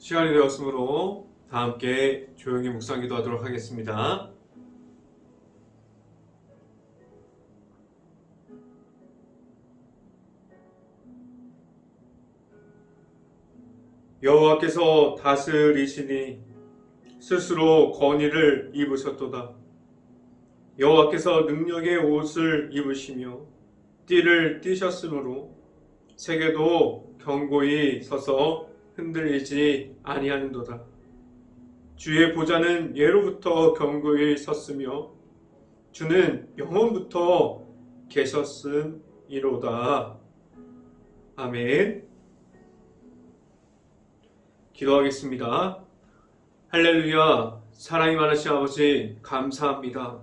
시간이 되었으므로 다 함께 조용히 묵상 기도하도록 하겠습니다. 여호와께서 다스리시니 스스로 권위를 입으셨도다. 여호와께서 능력의 옷을 입으시며 띠를 띠셨으므로 세계도 견고히 서서 흔들리지 아니하는도다. 주의 보좌는 예로부터 견고히 섰으며 주는 영원부터 계셨음이로다. 아멘. 기도하겠습니다. 할렐루야. 사랑이 많으신 아버지 감사합니다.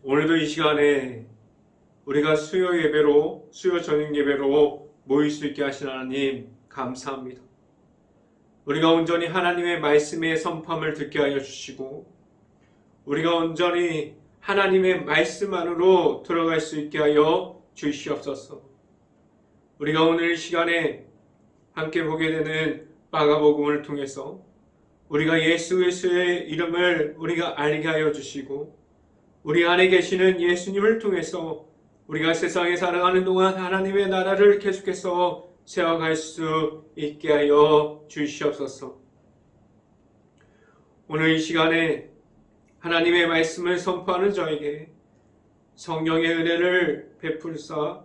오늘도 이 시간에 우리가 수요 예배로, 수요 저녁 예배로 모일 수 있게 하신 하나님 감사합니다. 우리가 온전히 하나님의 말씀의 선포함을 듣게 하여 주시고 우리가 온전히 하나님의 말씀 안으로 들어갈 수 있게 하여 주시옵소서. 우리가 오늘 이 시간에 함께 보게 되는 마가복음을 통해서 우리가 예수 그리스도의 이름을 우리가 알게 하여 주시고 우리 안에 계시는 예수님을 통해서 우리가 세상에 살아가는 동안 하나님의 나라를 계속해서 세워갈 수 있게 하여 주시옵소서. 오늘 이 시간에 하나님의 말씀을 선포하는 저에게 성령의 은혜를 베풀사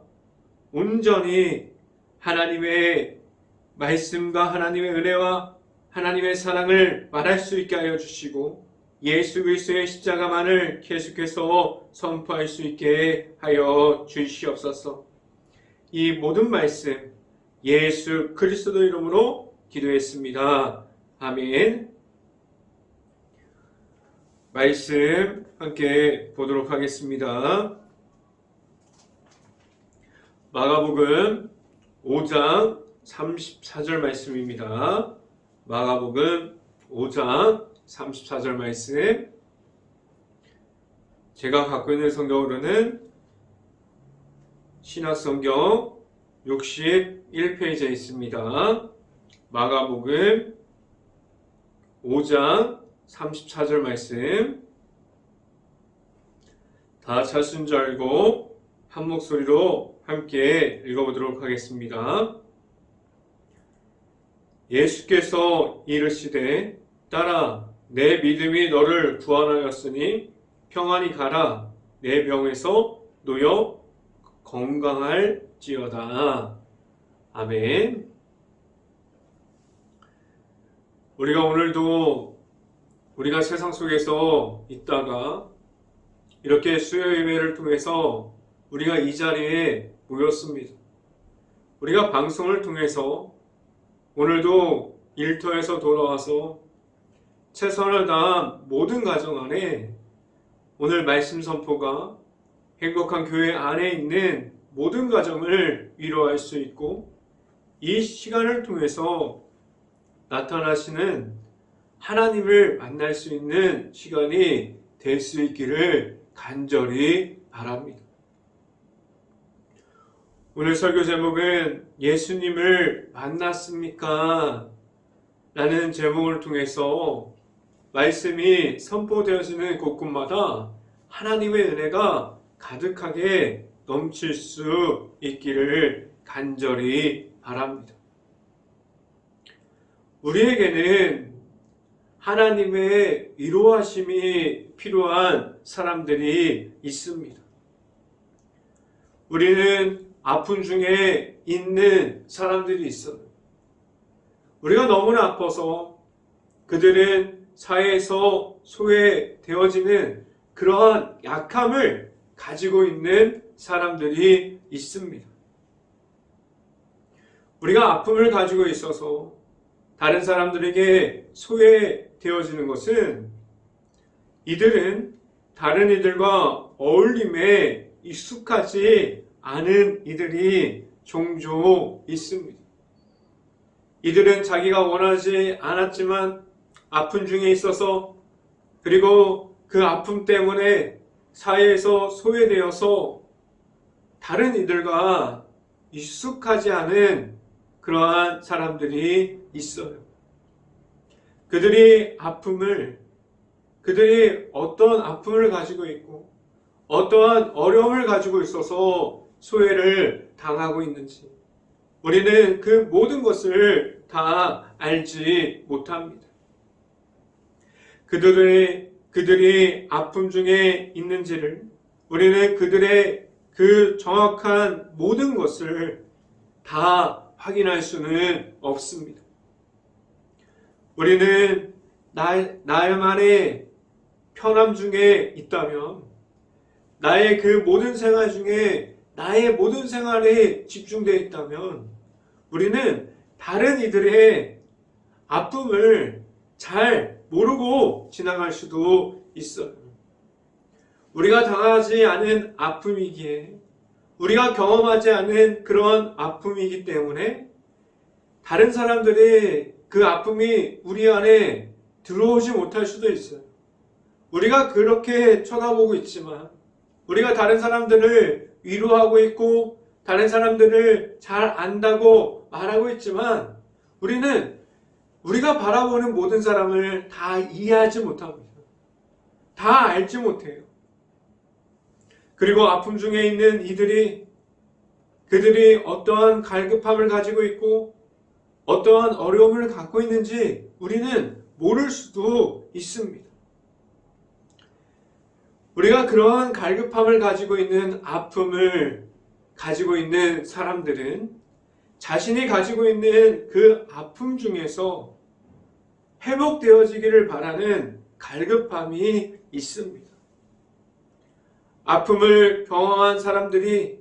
온전히 하나님의 말씀과 하나님의 은혜와 하나님의 사랑을 말할 수 있게 하여 주시고 예수 그리스도의 십자가만을 계속해서 선포할 수 있게 하여 주시옵소서. 이 모든 말씀 예수 그리스도 이름으로 기도했습니다. 아멘. 말씀 함께 보도록 하겠습니다. 마가복음 5장 34절 말씀입니다. 마가복음 5장 34절 말씀. 제가 갖고 있는 성경으로는 신약성경 61페이지에 있습니다. 마가복음 5장 34절 말씀. 다 찾으신 줄 알고 한 목소리로 함께 읽어보도록 하겠습니다. 예수께서 이르시되 딸아 내 믿음이 너를 구원하였으니 평안히 가라 내 병에서 놓여 건강할지어다. 아멘. 우리가 오늘도 우리가 세상 속에서 있다가 이렇게 수요 예배를 통해서 우리가 이 자리에 모였습니다. 우리가 방송을 통해서 오늘도 일터에서 돌아와서 최선을 다한 모든 가정 안에 오늘 말씀 선포가 행복한 교회 안에 있는 모든 가정을 위로할 수 있고 이 시간을 통해서 나타나시는 하나님을 만날 수 있는 시간이 될 수 있기를 간절히 바랍니다. 오늘 설교 제목은 예수님을 만났습니까? 라는 제목을 통해서 말씀이 선포되어지는 곳곳마다 하나님의 은혜가 가득하게 넘칠 수 있기를 간절히 바랍니다. 우리에게는 하나님의 위로하심이 필요한 사람들이 있습니다. 우리는 아픈 중에 있는 사람들이 있어요. 우리가 너무나 아파서 그들은 사회에서 소외되어지는 그러한 약함을 가지고 있는 사람들이 있습니다. 우리가 아픔을 가지고 있어서 다른 사람들에게 소외되어지는 것은 이들은 다른 이들과 어울림에 익숙하지 않은 이들이 종종 있습니다. 이들은 자기가 원하지 않았지만 아픈 중에 있어서 그리고 그 아픔 때문에 사회에서 소외되어서 다른 이들과 익숙하지 않은 그러한 사람들이 있어요. 그들이 어떤 아픔을 가지고 있고 어떠한 어려움을 가지고 있어서 소외를 당하고 있는지 우리는 그 모든 것을 다 알지 못합니다. 그들이 아픔 중에 있는지를 우리는 그들의 그 정확한 모든 것을 다 확인할 수는 없습니다. 우리는 나만의 편함 중에 있다면 나의 그 모든 생활 중에 나의 모든 생활에 집중되어 있다면 우리는 다른 이들의 아픔을 잘 모르고 지나갈 수도 있어요. 우리가 당하지 않은 아픔이기에 우리가 경험하지 않은 그런 아픔이기 때문에 다른 사람들의 그 아픔이 우리 안에 들어오지 못할 수도 있어요. 우리가 그렇게 쳐다보고 있지만 우리가 다른 사람들을 위로하고 있고 다른 사람들을 잘 안다고 말하고 있지만 우리는 우리가 바라보는 모든 사람을 다 이해하지 못합니다. 다 알지 못해요. 그리고 아픔 중에 있는 그들이 어떠한 갈급함을 가지고 있고 어떠한 어려움을 갖고 있는지 우리는 모를 수도 있습니다. 우리가 그러한 갈급함을 가지고 있는 아픔을 가지고 있는 사람들은 자신이 가지고 있는 그 아픔 중에서 회복되어지기를 바라는 갈급함이 있습니다. 아픔을 경험한 사람들이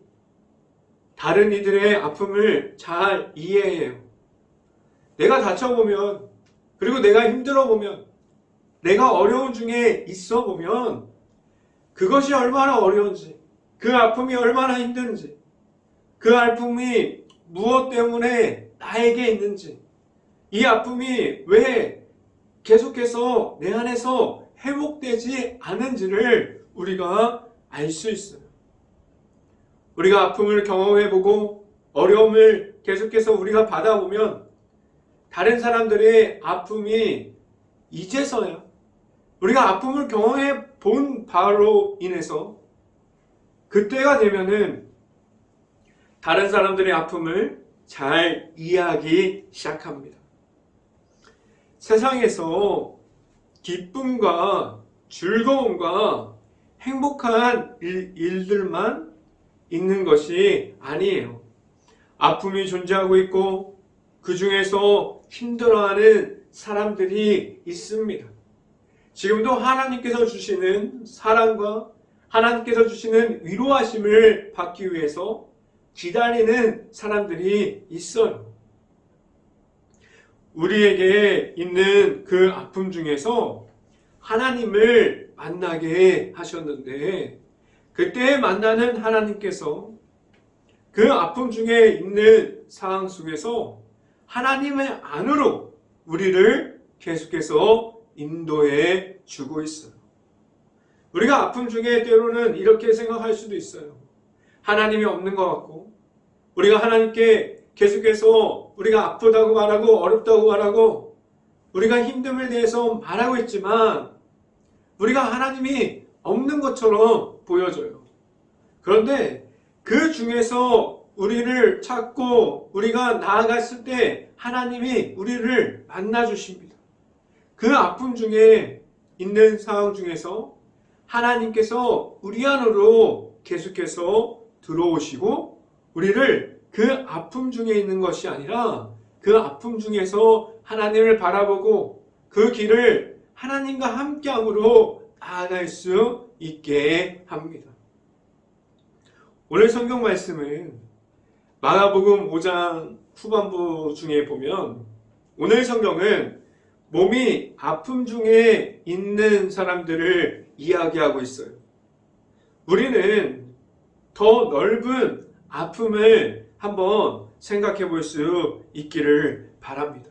다른 이들의 아픔을 잘 이해해요. 내가 다쳐보면, 그리고 내가 힘들어보면, 내가 어려움 중에 있어보면 그것이 얼마나 어려운지, 그 아픔이 얼마나 힘든지, 그 아픔이 무엇 때문에 나에게 있는지, 이 아픔이 왜 계속해서 내 안에서 회복되지 않은지를 우리가 알 수 있어요. 우리가 아픔을 경험해보고 어려움을 계속해서 우리가 받아보면 다른 사람들의 아픔이 이제서야 우리가 아픔을 경험해 본 바로 인해서 그때가 되면은 다른 사람들의 아픔을 잘 이해하기 시작합니다. 세상에서 기쁨과 즐거움과 행복한 일들만 있는 것이 아니에요. 아픔이 존재하고 있고 그 중에서 힘들어하는 사람들이 있습니다. 지금도 하나님께서 주시는 사랑과 하나님께서 주시는 위로하심을 받기 위해서 기다리는 사람들이 있어요. 우리에게 있는 그 아픔 중에서 하나님을 만나게 하셨는데 그때 만나는 하나님께서 그 아픔 중에 있는 상황 속에서 하나님의 안으로 우리를 계속해서 인도해 주고 있어요. 우리가 아픔 중에 때로는 이렇게 생각할 수도 있어요. 하나님이 없는 것 같고 우리가 하나님께 계속해서 우리가 아프다고 말하고 어렵다고 말하고 우리가 힘듦을 대해서 말하고 있지만 우리가 하나님이 없는 것처럼 보여져요. 그런데 그 중에서 우리를 찾고 우리가 나아갔을 때 하나님이 우리를 만나주십니다. 그 아픔 중에 있는 상황 중에서 하나님께서 우리 안으로 계속해서 들어오시고 우리를 그 아픔 중에 있는 것이 아니라 그 아픔 중에서 하나님을 바라보고 그 길을 하나님과 함께함으로 나아갈 수 있게 합니다. 오늘 성경 말씀은 마가복음 5장 후반부 중에 보면 오늘 성경은 몸이 아픔 중에 있는 사람들을 이야기하고 있어요. 우리는 더 넓은 아픔을 한번 생각해 볼 수 있기를 바랍니다.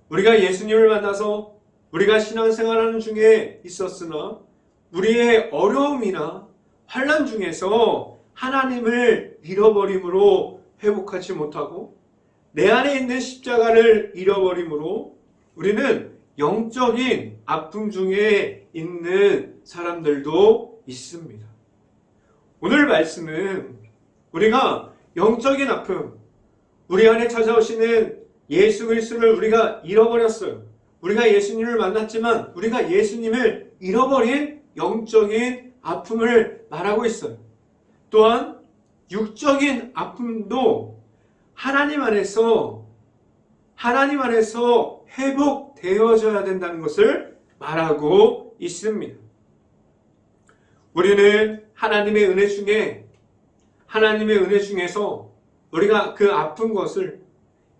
우리가 예수님을 만나서 우리가 신앙생활하는 중에 있었으나 우리의 어려움이나 환난 중에서 하나님을 잃어버림으로 회복하지 못하고 내 안에 있는 십자가를 잃어버림으로 우리는 영적인 아픔 중에 있는 사람들도 있습니다. 오늘 말씀은 우리가 영적인 아픔, 우리 안에 찾아오시는 예수 그리스도를 우리가 잃어버렸어요. 우리가 예수님을 만났지만 우리가 예수님을 잃어버린 영적인 아픔을 말하고 있어요. 또한 육적인 아픔도 하나님 안에서 회복되어져야 된다는 것을 말하고 있습니다. 우리는 하나님의 은혜 중에서 우리가 그 아픈 것을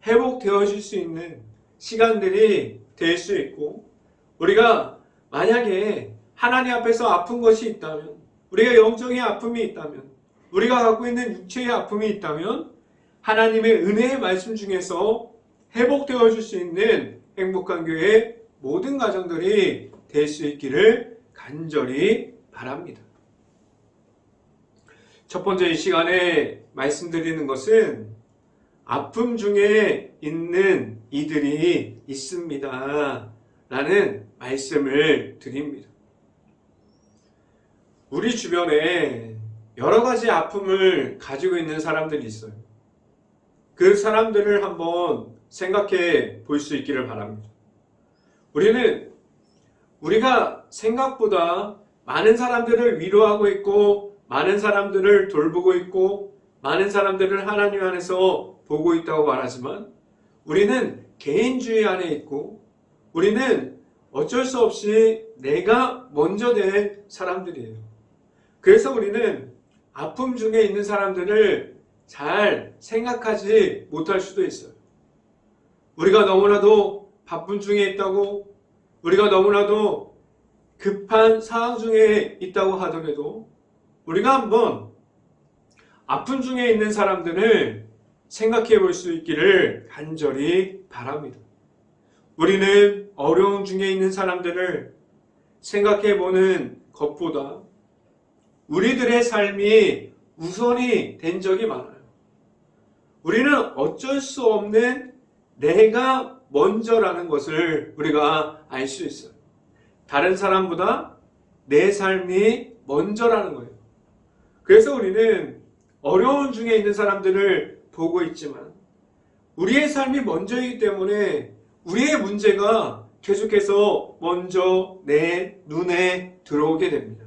회복되어질 수 있는 시간들이 될 수 있고, 우리가 만약에 하나님 앞에서 아픈 것이 있다면, 우리가 영적인 아픔이 있다면, 우리가 갖고 있는 육체의 아픔이 있다면 하나님의 은혜의 말씀 중에서 회복되어질 수 있는 행복한 교회 모든 가정들이 될 수 있기를 간절히 바랍니다. 첫 번째 이 시간에 말씀드리는 것은 아픔 중에 있는 이들이 있습니다 라는 말씀을 드립니다. 우리 주변에 여러 가지 아픔을 가지고 있는 사람들이 있어요. 그 사람들을 한번 생각해 볼 수 있기를 바랍니다. 우리가 생각보다 많은 사람들을 위로하고 있고, 많은 사람들을 돌보고 있고, 많은 사람들을 하나님 안에서 보고 있다고 말하지만, 우리는 개인주의 안에 있고, 우리는 어쩔 수 없이 내가 먼저 된 사람들이에요. 그래서 우리는 아픔 중에 있는 사람들을 잘 생각하지 못할 수도 있어요. 우리가 너무나도 바쁜 중에 있다고, 우리가 너무나도 급한 상황 중에 있다고 하더라도 우리가 한번 아픔 중에 있는 사람들을 생각해 볼 수 있기를 간절히 바랍니다. 우리는 어려움 중에 있는 사람들을 생각해 보는 것보다 우리들의 삶이 우선이 된 적이 많아요. 우리는 어쩔 수 없는 내가 먼저라는 것을 우리가 알 수 있어요. 다른 사람보다 내 삶이 먼저라는 거예요. 그래서 우리는 어려운 중에 있는 사람들을 보고 있지만 우리의 삶이 먼저이기 때문에 우리의 문제가 계속해서 먼저 내 눈에 들어오게 됩니다.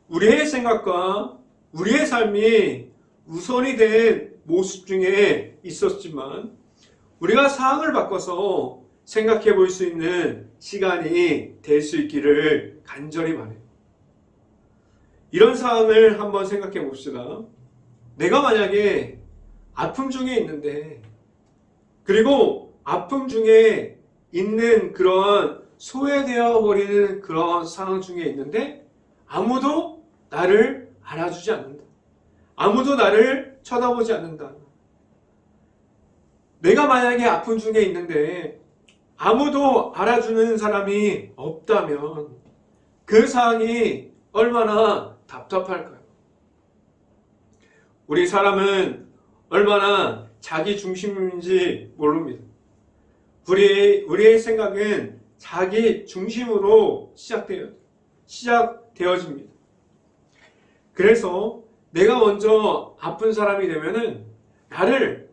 우리의 생각과 우리의 삶이 우선이 된 모습 중에 있었지만 우리가 상황을 바꿔서 생각해 볼 수 있는 시간이 될 수 있기를 간절히 바라요. 이런 상황을 한번 생각해 봅시다. 내가 만약에 아픔 중에 있는데, 그리고 아픔 중에 있는 그런 소외되어 버리는 그런 상황 중에 있는데 아무도 나를 알아주지 않는다. 아무도 나를 쳐다보지 않는다. 내가 만약에 아픔 중에 있는데 아무도 알아주는 사람이 없다면 그 상황이 얼마나 답답할까요? 우리 사람은 얼마나 자기 중심인지 모릅니다. 우리의 생각은 자기 중심으로 시작되어집니다. 그래서 내가 먼저 아픈 사람이 되면은 나를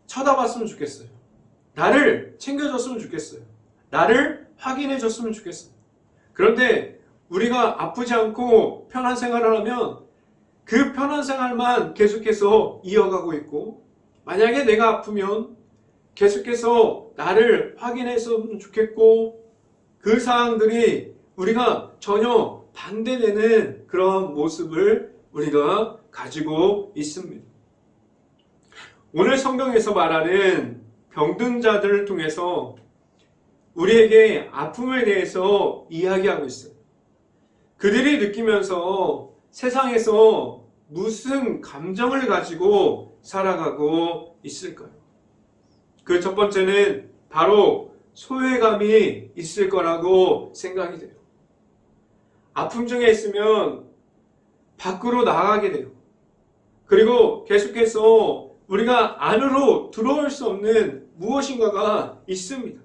쳐다봤으면 좋겠어요. 나를 챙겨줬으면 좋겠어요. 나를 확인해줬으면 좋겠어요. 그런데 우리가 아프지 않고 편한 생활을 하면 그 편한 생활만 계속해서 이어가고 있고, 만약에 내가 아프면 계속해서 나를 확인했으면 좋겠고, 그 상황들이 우리가 전혀 반대되는 그런 모습을 우리가 가지고 있습니다. 오늘 성경에서 말하는 병든 자들을 통해서 우리에게 아픔에 대해서 이야기하고 있어요. 그들이 느끼면서 세상에서 무슨 감정을 가지고 살아가고 있을까요? 그 첫 번째는 바로 소외감이 있을 거라고 생각이 돼요. 아픔 중에 있으면 밖으로 나가게 돼요. 그리고 계속해서 우리가 안으로 들어올 수 없는 무엇인가가 있습니다.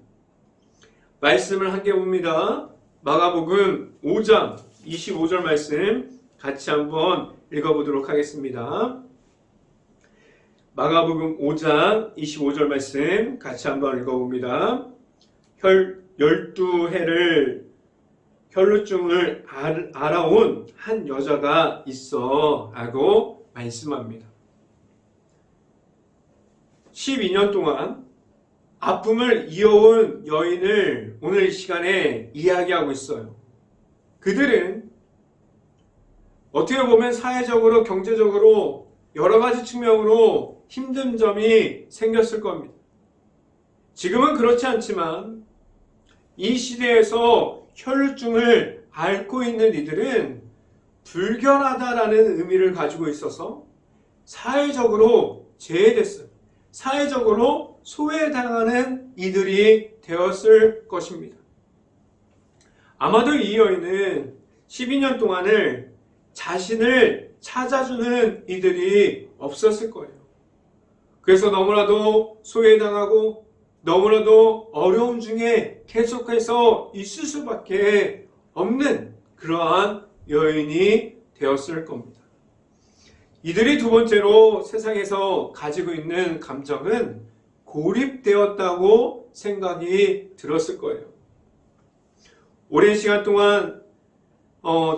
말씀을 함께 봅니다. 마가복음 5장 25절 말씀 같이 한번 읽어보도록 하겠습니다. 마가복음 5장 25절 말씀 같이 한번 읽어봅니다. 12해를 혈루증을 알아온 한 여자가 있어 라고 말씀합니다. 12년 동안 아픔을 이어온 여인을 오늘 이 시간에 이야기하고 있어요. 그들은 어떻게 보면 사회적으로 경제적으로 여러 가지 측면으로 힘든 점이 생겼을 겁니다. 지금은 그렇지 않지만 이 시대에서 혈루증을 앓고 있는 이들은 불결하다라는 의미를 가지고 있어서 사회적으로 제외됐어요. 사회적으로 소외당하는 이들이 되었을 것입니다. 아마도 이 여인은 12년 동안을 자신을 찾아주는 이들이 없었을 거예요. 그래서 너무나도 소외당하고 너무나도 어려움 중에 계속해서 있을 수밖에 없는 그러한 여인이 되었을 겁니다. 이들이 두 번째로 세상에서 가지고 있는 감정은 고립되었다고 생각이 들었을 거예요. 오랜 시간 동안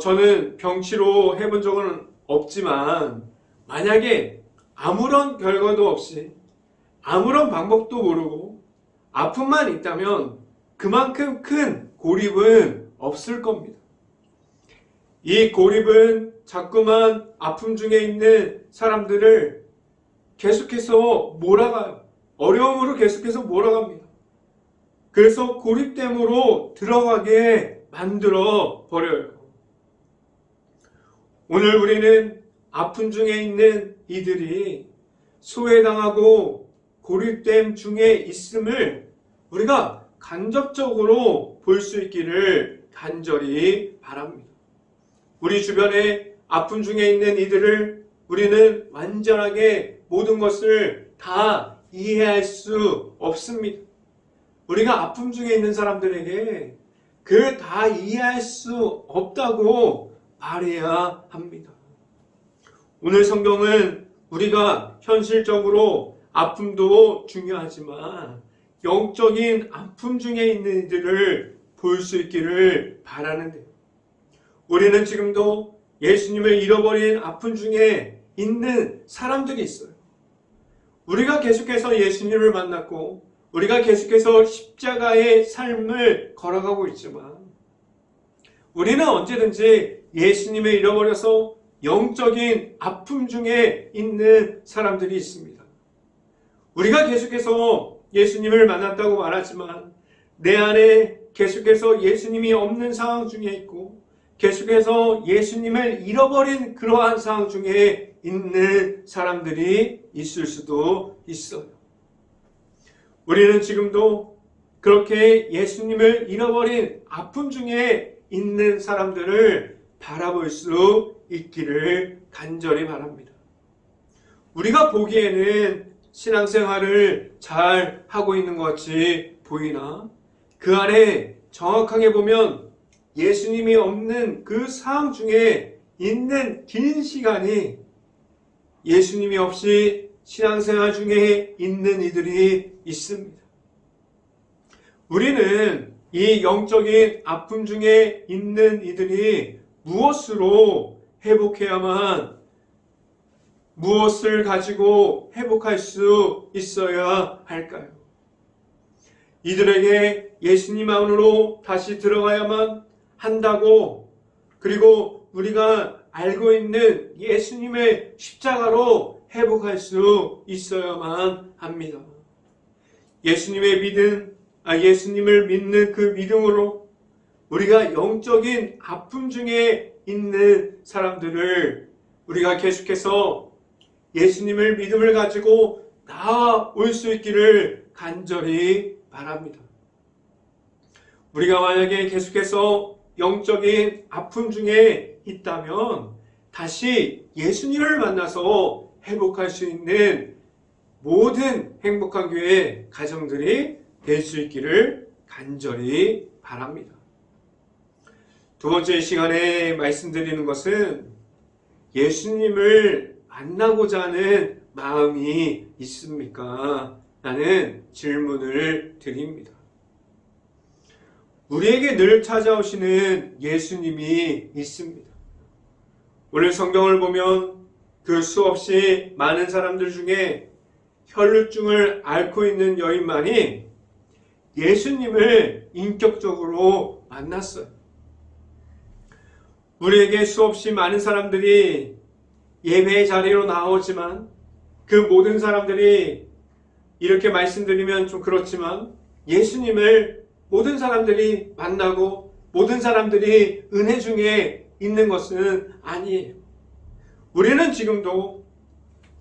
저는 병치료 해본 적은 없지만 만약에 아무런 결과도 없이 아무런 방법도 모르고 아픔만 있다면 그만큼 큰 고립은 없을 겁니다. 이 고립은 자꾸만 아픔 중에 있는 사람들을 계속해서 몰아가요. 어려움으로 계속해서 몰아갑니다. 그래서 고립됨으로 들어가게 만들어 버려요. 오늘 우리는 아픔 중에 있는 이들이 소외당하고 고립됨 중에 있음을 우리가 간접적으로 볼 수 있기를 간절히 바랍니다. 우리 주변에 아픔 중에 있는 이들을 우리는 완전하게 모든 것을 다 이해할 수 없습니다. 우리가 아픔 중에 있는 사람들에게 그 다 이해할 수 없다고 말해야 합니다. 오늘 성경은 우리가 현실적으로 아픔도 중요하지만 영적인 아픔 중에 있는 이들을 볼 수 있기를 바라는데요. 우리는 지금도 예수님을 잃어버린 아픔 중에 있는 사람들이 있어요. 우리가 계속해서 예수님을 만났고 우리가 계속해서 십자가의 삶을 걸어가고 있지만 우리는 언제든지 예수님을 잃어버려서 영적인 아픔 중에 있는 사람들이 있습니다. 우리가 계속해서 예수님을 만났다고 말하지만 내 안에 계속해서 예수님이 없는 상황 중에 있고 계속해서 예수님을 잃어버린 그러한 상황 중에 있는 사람들이 있을 수도 있어요. 우리는 지금도 그렇게 예수님을 잃어버린 아픔 중에 있는 사람들을 바라볼 수 있기를 간절히 바랍니다. 우리가 보기에는 신앙생활을 잘 하고 있는 것 같이 보이나 그 안에 정확하게 보면 예수님이 없는 그 상황 중에 있는 긴 시간이 예수님이 없이 신앙생활 중에 있는 이들이 있습니다. 우리는 이 영적인 아픔 중에 있는 이들이 무엇으로 회복해야만 무엇을 가지고 회복할 수 있어야 할까요? 이들에게 예수님 안으로 다시 들어가야만 한다고 그리고 우리가 알고 있는 예수님의 십자가로 회복할 수 있어야만 합니다. 예수님을 믿는 그 믿음으로 우리가 영적인 아픔 중에 있는 사람들을 우리가 계속해서 예수님을 믿음을 가지고 나아올 수 있기를 간절히 바랍니다. 우리가 만약에 계속해서 영적인 아픔 중에 있다면 다시 예수님을 만나서 회복할 수 있는 모든 행복한 교회 가정들이 될 수 있기를 간절히 바랍니다. 두 번째 시간에 말씀드리는 것은 예수님을 만나고자 하는 마음이 있습니까? 라는 질문을 드립니다. 우리에게 늘 찾아오시는 예수님이 있습니다. 오늘 성경을 보면 그 수없이 많은 사람들 중에 혈루증을 앓고 있는 여인만이 예수님을 인격적으로 만났어요. 우리에게 수없이 많은 사람들이 예배의 자리로 나오지만 그 모든 사람들이 이렇게 말씀드리면 좀 그렇지만 예수님을 모든 사람들이 만나고 모든 사람들이 은혜 중에 있는 것은 아니에요. 우리는 지금도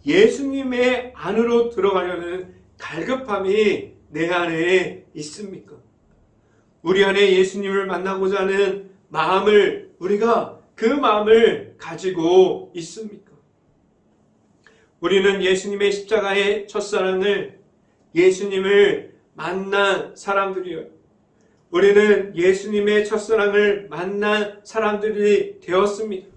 예수님의 안으로 들어가려는 갈급함이 내 안에 있습니까? 우리 안에 예수님을 만나고자 하는 마음을 우리가 그 마음을 가지고 있습니까? 우리는 예수님의 십자가의 첫사랑을 예수님을 만난 사람들이에요. 우리는 예수님의 첫사랑을 만난 사람들이 되었습니다.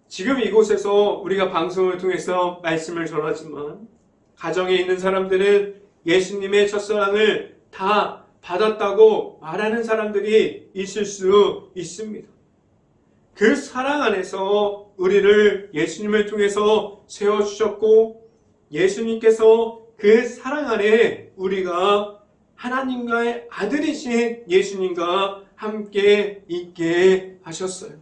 지금 이곳에서 우리가 방송을 통해서 말씀을 전하지만 가정에 있는 사람들은 예수님의 첫사랑을 다 받았다고 말하는 사람들이 있을 수 있습니다. 그 사랑 안에서 우리를 예수님을 통해서 세워주셨고 예수님께서 그 사랑 안에 우리가 하나님과의 아들이신 예수님과 함께 있게 하셨어요.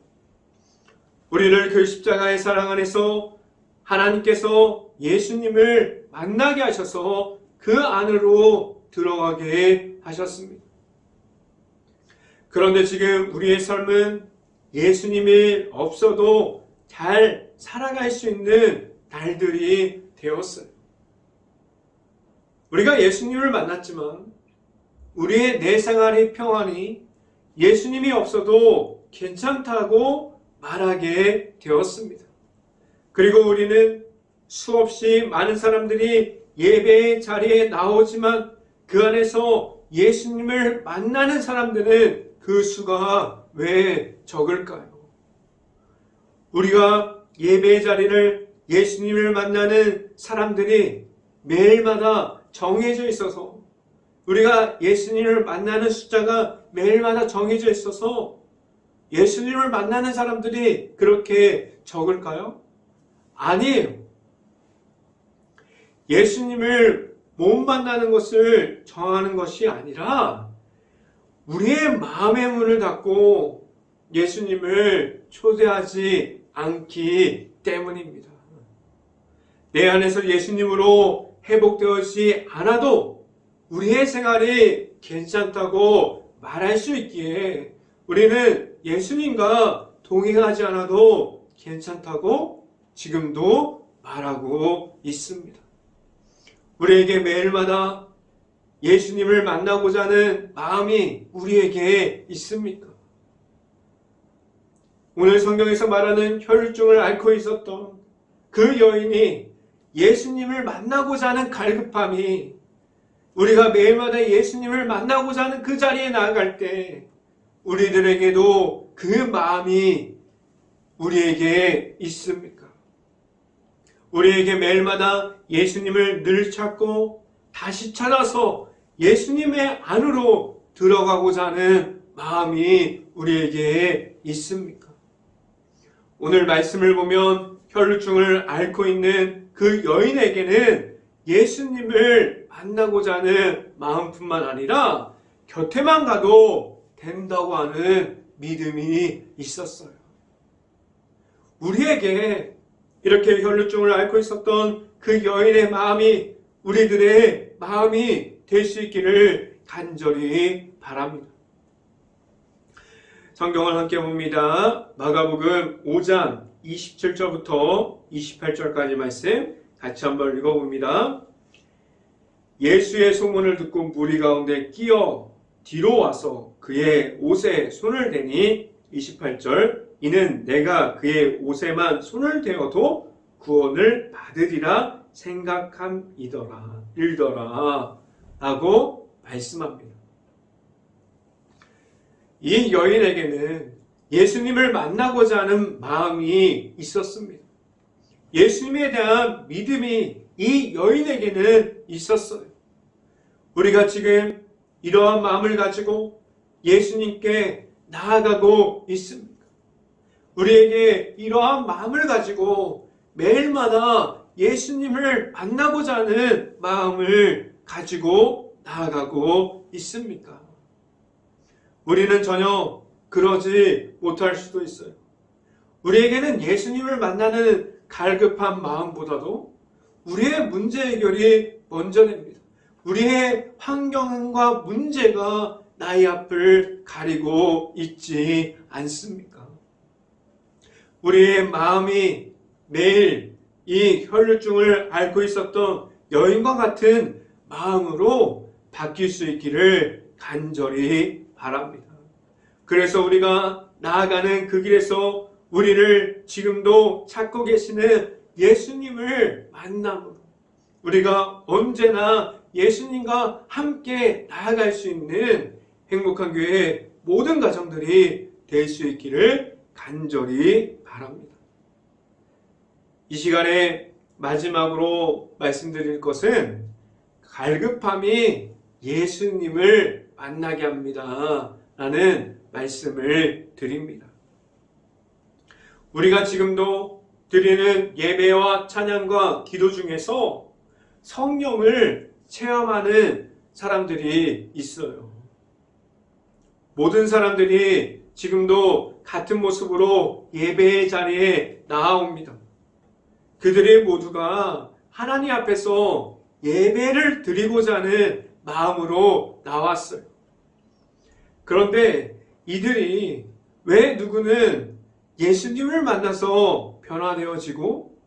우리를 그 십자가의 사랑 안에서 하나님께서 예수님을 만나게 하셔서 그 안으로 들어가게 하셨습니다. 그런데 지금 우리의 삶은 예수님이 없어도 잘 살아갈 수 있는 날들이 되었어요. 우리가 예수님을 만났지만 우리의 내 생활의 평안이 예수님이 없어도 괜찮다고 말하게 되었습니다. 그리고 우리는 수없이 많은 사람들이 예배의 자리에 나오지만 그 안에서 예수님을 만나는 사람들은 그 수가 왜 적을까요? 우리가 예배의 자리를 예수님을 만나는 사람들이 매일마다 정해져 있어서 우리가 예수님을 만나는 숫자가 매일마다 정해져 있어서 예수님을 만나는 사람들이 그렇게 적을까요? 아니에요. 예수님을 못 만나는 것을 정하는 것이 아니라 우리의 마음의 문을 닫고 예수님을 초대하지 않기 때문입니다. 내 안에서 예수님으로 회복되지 않아도 우리의 생활이 괜찮다고 말할 수 있기에 우리는 예수님과 동행하지 않아도 괜찮다고 지금도 말하고 있습니다. 우리에게 매일마다 예수님을 만나고자 하는 마음이 우리에게 있습니까? 오늘 성경에서 말하는 혈루증을 앓고 있었던 그 여인이 예수님을 만나고자 하는 갈급함이 우리가 매일마다 예수님을 만나고자 하는 그 자리에 나아갈 때 우리들에게도 그 마음이 우리에게 있습니까? 우리에게 매일마다 예수님을 늘 찾고 다시 찾아서 예수님의 안으로 들어가고자 하는 마음이 우리에게 있습니까? 오늘 말씀을 보면 혈루증을 앓고 있는 그 여인에게는 예수님을 만나고자 하는 마음뿐만 아니라 곁에만 가도 된다고 하는 믿음이 있었어요. 우리에게 이렇게 혈루증을 앓고 있었던 그 여인의 마음이 우리들의 마음이 될 수 있기를 간절히 바랍니다. 성경을 함께 봅니다. 마가복음 5장 27절부터 28절까지 말씀 같이 한번 읽어봅니다. 예수의 소문을 듣고 무리 가운데 끼어 뒤로 와서 그의 옷에 손을 대니 28절 이는 내가 그의 옷에만 손을 대어도 구원을 받으리라 생각함이더라 일더라 라고 말씀합니다. 이 여인에게는 예수님을 만나고자 하는 마음이 있었습니다. 예수님에 대한 믿음이 이 여인에게는 있었어요. 우리가 지금 이러한 마음을 가지고 예수님께 나아가고 있습니까? 우리에게 이러한 마음을 가지고 매일마다 예수님을 만나고자 하는 마음을 가지고 나아가고 있습니까? 우리는 전혀 그러지 못할 수도 있어요. 우리에게는 예수님을 만나는 갈급한 마음보다도 우리의 문제 해결이 먼저 됩니다. 우리의 환경과 문제가 나의 앞을 가리고 있지 않습니까? 우리의 마음이 매일 이 혈루증을 앓고 있었던 여인과 같은 마음으로 바뀔 수 있기를 간절히 바랍니다. 그래서 우리가 나아가는 그 길에서 우리를 지금도 찾고 계시는 예수님을 만남으로 우리가 언제나 예수님과 함께 나아갈 수 있는 행복한 교회 모든 가정들이 될 수 있기를 간절히 바랍니다. 이 시간에 마지막으로 말씀드릴 것은 갈급함이 예수님을 만나게 합니다 라는 말씀을 드립니다. 우리가 지금도 드리는 예배와 찬양과 기도 중에서 성령을 체험하는 사람들이 있어요. 모든 사람들이 지금도 같은 모습으로 예배의 자리에 나아옵니다. 그들의 모두가 하나님 앞에서 예배를 드리고자 하는 마음으로 나왔어요. 그런데 이들이 왜 누구는 예수님을 만나서 변화되어지고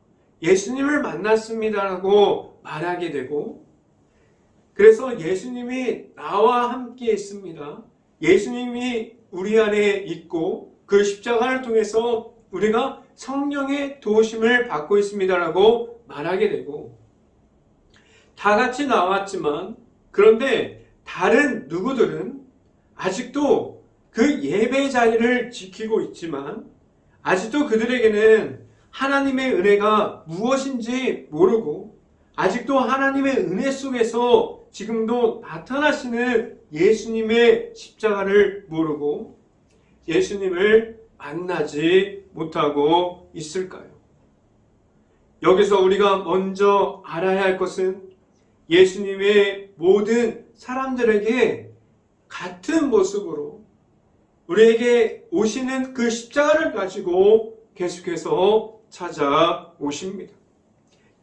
예수님을 만났습니다라고 말하게 되고, 그래서 예수님이 나와 함께 있습니다. 예수님이 우리 안에 있고 그 십자가를 통해서 우리가 성령의 도우심을 받고 있습니다라고 말하게 되고, 다 같이 나왔지만 그런데 다른 누구들은 아직도 그 예배 자리를 지키고 있지만 아직도 그들에게는 하나님의 은혜가 무엇인지 모르고 아직도 하나님의 은혜 속에서 지금도 나타나시는 예수님의 십자가를 모르고 예수님을 만나지 못하고 있을까요? 여기서 우리가 먼저 알아야 할 것은 예수님의 모든 사람들에게 같은 모습으로 우리에게 오시는 그 십자가를 가지고 계속해서 찾아오십니다.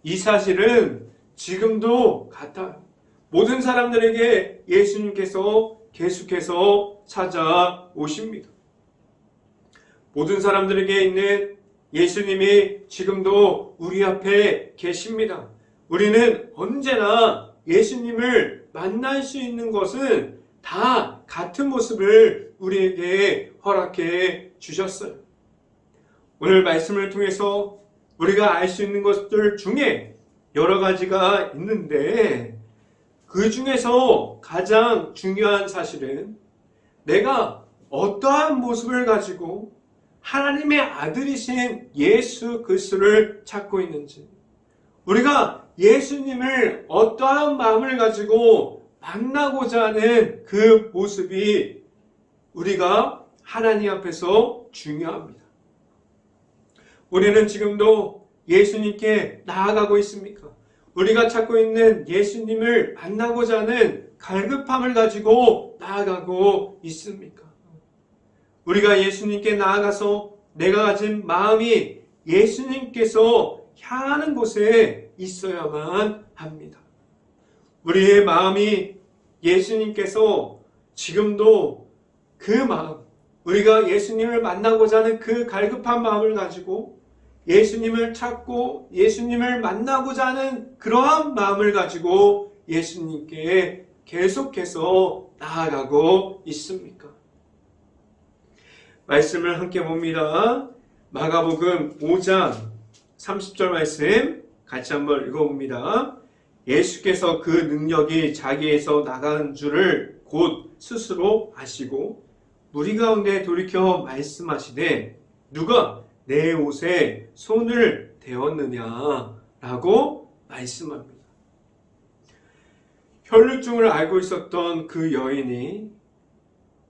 이 사실은 지금도 같아요. 모든 사람들에게 예수님께서 계속해서 찾아오십니다. 모든 사람들에게 있는 예수님이 지금도 우리 앞에 계십니다. 우리는 언제나 예수님을 만날 수 있는 것은 다 같은 모습을 우리에게 허락해 주셨어요. 오늘 말씀을 통해서 우리가 알 수 있는 것들 중에 여러 가지가 있는데, 그 중에서 가장 중요한 사실은 내가 어떠한 모습을 가지고 하나님의 아들이신 예수 그리스도를 찾고 있는지, 우리가 예수님을 어떠한 마음을 가지고 만나고자 하는 그 모습이 우리가 하나님 앞에서 중요합니다. 우리는 지금도 예수님께 나아가고 있습니까? 우리가 찾고 있는 예수님을 만나고자 하는 갈급함을 가지고 나아가고 있습니까? 우리가 예수님께 나아가서 내가 가진 마음이 예수님께서 향하는 곳에 있어야만 합니다. 우리의 마음이 예수님께서 지금도 그 마음, 우리가 예수님을 만나고자 하는 그 갈급한 마음을 가지고 예수님을 찾고 예수님을 만나고자 하는 그러한 마음을 가지고 예수님께 계속해서 나아가고 있습니까? 말씀을 함께 봅니다. 마가복음 5장 30절 말씀 같이 한번 읽어봅니다. 예수께서 그 능력이 자기에서 나가는 줄을 곧 스스로 아시고 무리 가운데 돌이켜 말씀하시되 누가 내 옷에 손을 대었느냐라고 말씀합니다. 혈루증을 앓고 있었던 그 여인이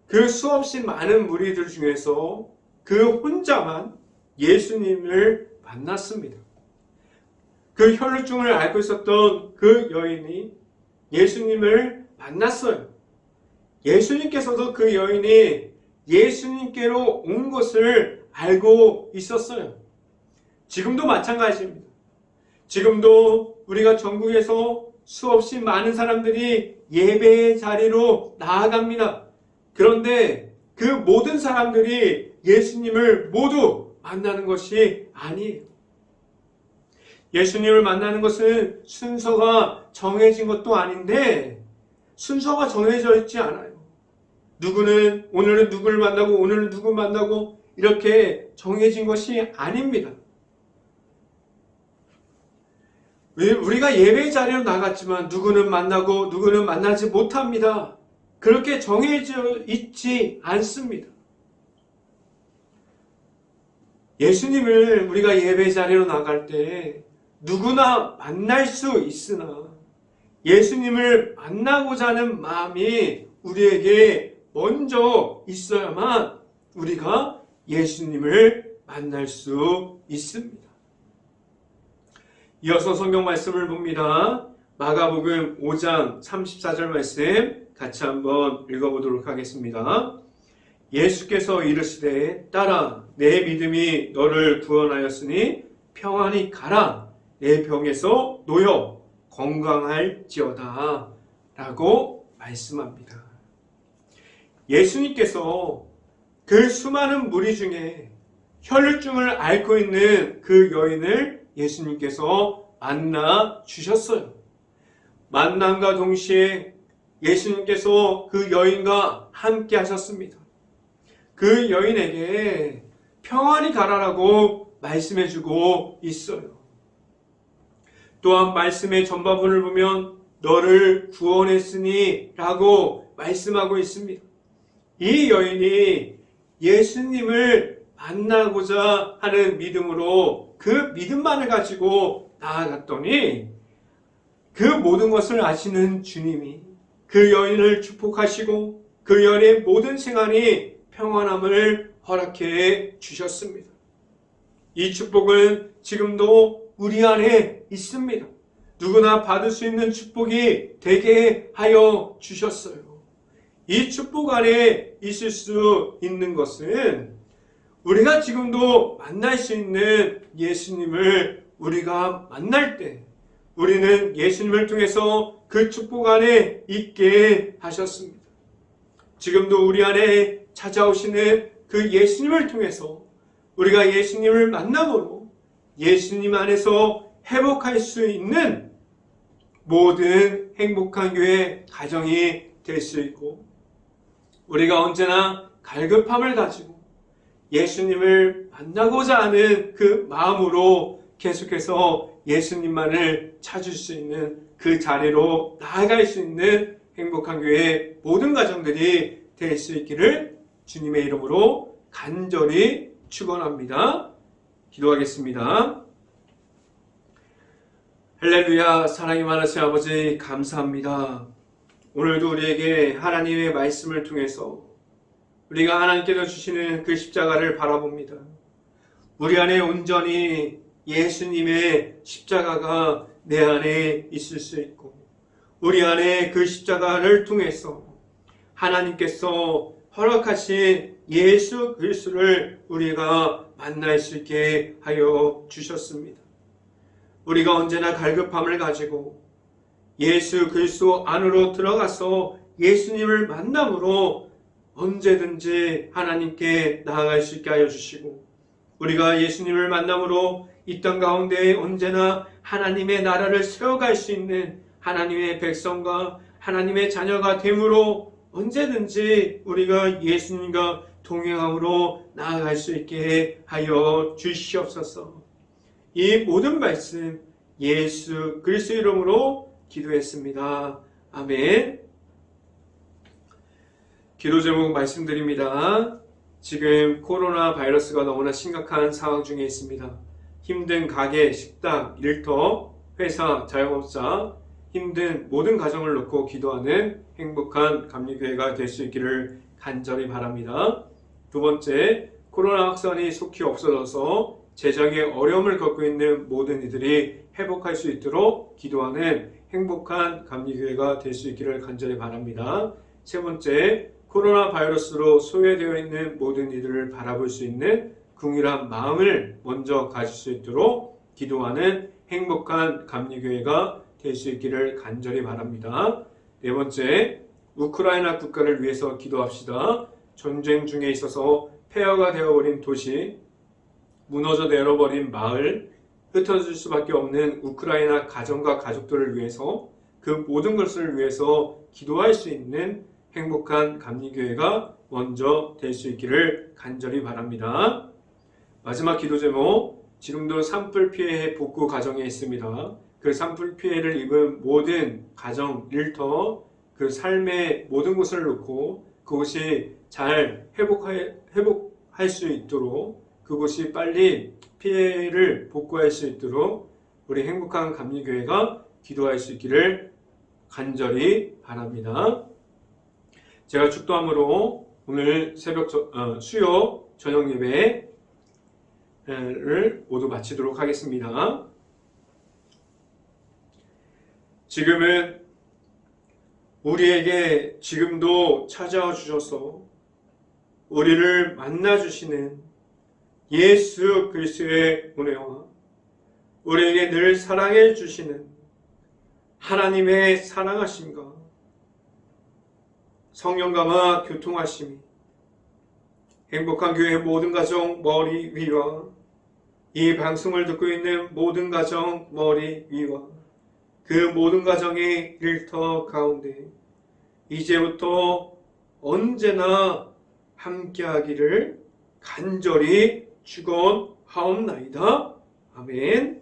그 수없이 많은 무리들 중에서 그 혼자만 예수님을 만났습니다. 그 혈루증을 앓고 있었던 그 여인이 예수님을 만났어요. 예수님께서도 그 여인이 예수님께로 온 것을 알고 있었어요. 지금도 마찬가지입니다. 지금도 우리가 전국에서 수없이 많은 사람들이 예배의 자리로 나아갑니다. 그런데 그 모든 사람들이 예수님을 모두 만나는 것이 아니에요. 예수님을 만나는 것은 순서가 정해진 것도 아닌데 순서가 정해져 있지 않아요. 누구는 오늘은 누구를 만나고 오늘은 누구 만나고 이렇게 정해진 것이 아닙니다. 우리가 예배의 자리로 나갔지만 누구는 만나고 누구는 만나지 못합니다. 그렇게 정해져 있지 않습니다. 예수님을 우리가 예배 자리로 나갈 때 누구나 만날 수 있으나 예수님을 만나고자 하는 마음이 우리에게 먼저 있어야만 우리가 예수님을 만날 수 있습니다. 이어서 성경 말씀을 봅니다. 마가복음 5장 34절 말씀 같이 한번 읽어보도록 하겠습니다. 예수께서 이르시되 딸아 내 믿음이 너를 구원하였으니 평안히 가라 내 병에서 놓여 건강할지어다 라고 말씀합니다. 예수님께서 그 수많은 무리 중에 혈루증을 앓고 있는 그 여인을 예수님께서 만나 주셨어요. 만남과 동시에 예수님께서 그 여인과 함께 하셨습니다. 그 여인에게 평안히 가라라고 말씀해주고 있어요. 또한 말씀의 전반부를 보면 너를 구원했으니 라고 말씀하고 있습니다. 이 여인이 예수님을 만나고자 하는 믿음으로 그 믿음만을 가지고 나아갔더니 그 모든 것을 아시는 주님이 그 여인을 축복하시고 그 여인의 모든 생활이 평안함을 허락해 주셨습니다. 이 축복은 지금도 우리 안에 있습니다. 누구나 받을 수 있는 축복이 되게 하여 주셨어요. 이 축복 안에 있을 수 있는 것은 우리가 지금도 만날 수 있는 예수님을 우리가 만날 때 우리는 예수님을 통해서 그 축복 안에 있게 하셨습니다. 지금도 우리 안에 찾아오시는 그 예수님을 통해서 우리가 예수님을 만남으로 예수님 안에서 회복할 수 있는 모든 행복한 교회 가정이 될 수 있고 우리가 언제나 갈급함을 가지고 예수님을 만나고자 하는 그 마음으로 계속해서 예수님만을 찾을 수 있는 그 자리로 나아갈 수 있는 행복한 교회 모든 가정들이 될 수 있기를 주님의 이름으로 간절히 축원합니다. 기도하겠습니다. 할렐루야. 사랑이 많으신 아버지 감사합니다. 오늘도 우리에게 하나님의 말씀을 통해서 우리가 하나님께서 주시는 그 십자가를 바라봅니다. 우리 안에 온전히 예수님의 십자가가 내 안에 있을 수 있고 우리 안에 그 십자가를 통해서 하나님께서 허락하신 예수 그리스도를 우리가 만날 수 있게 하여 주셨습니다. 우리가 언제나 갈급함을 가지고 예수 그리스도 안으로 들어가서 예수님을 만남으로 언제든지 하나님께 나아갈 수 있게 하여 주시고 우리가 예수님을 만남으로 이 땅 가운데 언제나 하나님의 나라를 세워갈 수 있는 하나님의 백성과 하나님의 자녀가 됨으로 언제든지 우리가 예수님과 동행함으로 나아갈 수 있게 하여 주시옵소서. 이 모든 말씀 예수 그리스도 이름으로 기도했습니다. 아멘. 기도 제목 말씀드립니다. 지금 코로나 바이러스가 너무나 심각한 상황 중에 있습니다. 힘든 가게, 식당, 일터, 회사, 자영업자, 힘든 모든 가정을 놓고 기도하는 행복한 감리교회가 될 수 있기를 간절히 바랍니다. 두 번째, 코로나 확산이 속히 없어져서 재정에 어려움을 겪고 있는 모든 이들이 회복할 수 있도록 기도하는 행복한 감리교회가 될 수 있기를 간절히 바랍니다. 세 번째, 코로나 바이러스로 소외되어 있는 모든 이들을 바라볼 수 있는 긍휼한 마음을 먼저 가질 수 있도록 기도하는 행복한 감리교회가 될 수 있기를 간절히 바랍니다. 네 번째, 우크라이나 국가를 위해서 기도합시다. 전쟁 중에 있어서 폐허가 되어버린 도시, 무너져 내려버린 마을, 흩어질 수밖에 없는 우크라이나 가정과 가족들을 위해서 그 모든 것을 위해서 기도할 수 있는 행복한 감리교회가 먼저 될 수 있기를 간절히 바랍니다. 마지막 기도 제목, 지금도 산불 피해 복구 과정에 있습니다. 그 산불 피해를 입은 모든 가정, 일터, 그 삶의 모든 것을 놓고 그것이 잘 회복할 수 있도록, 그것이 빨리 피해를 복구할 수 있도록 우리 행복한 감리교회가 기도할 수 있기를 간절히 바랍니다. 제가 축도함으로 오늘 수요 저녁 예배를 모두 마치도록 하겠습니다. 지금은 우리에게 지금도 찾아와 주셔서 우리를 만나 주시는 예수 그리스도의 은혜와 우리에게 늘 사랑해 주시는 하나님의 사랑하심과 성령감화 교통하심이 행복한 교회 모든 가정 머리 위와 이 방송을 듣고 있는 모든 가정 머리 위와 그 모든 가정의 일터 가운데 이제부터 언제나 함께하기를 간절히 축원하옵나이다. 아멘.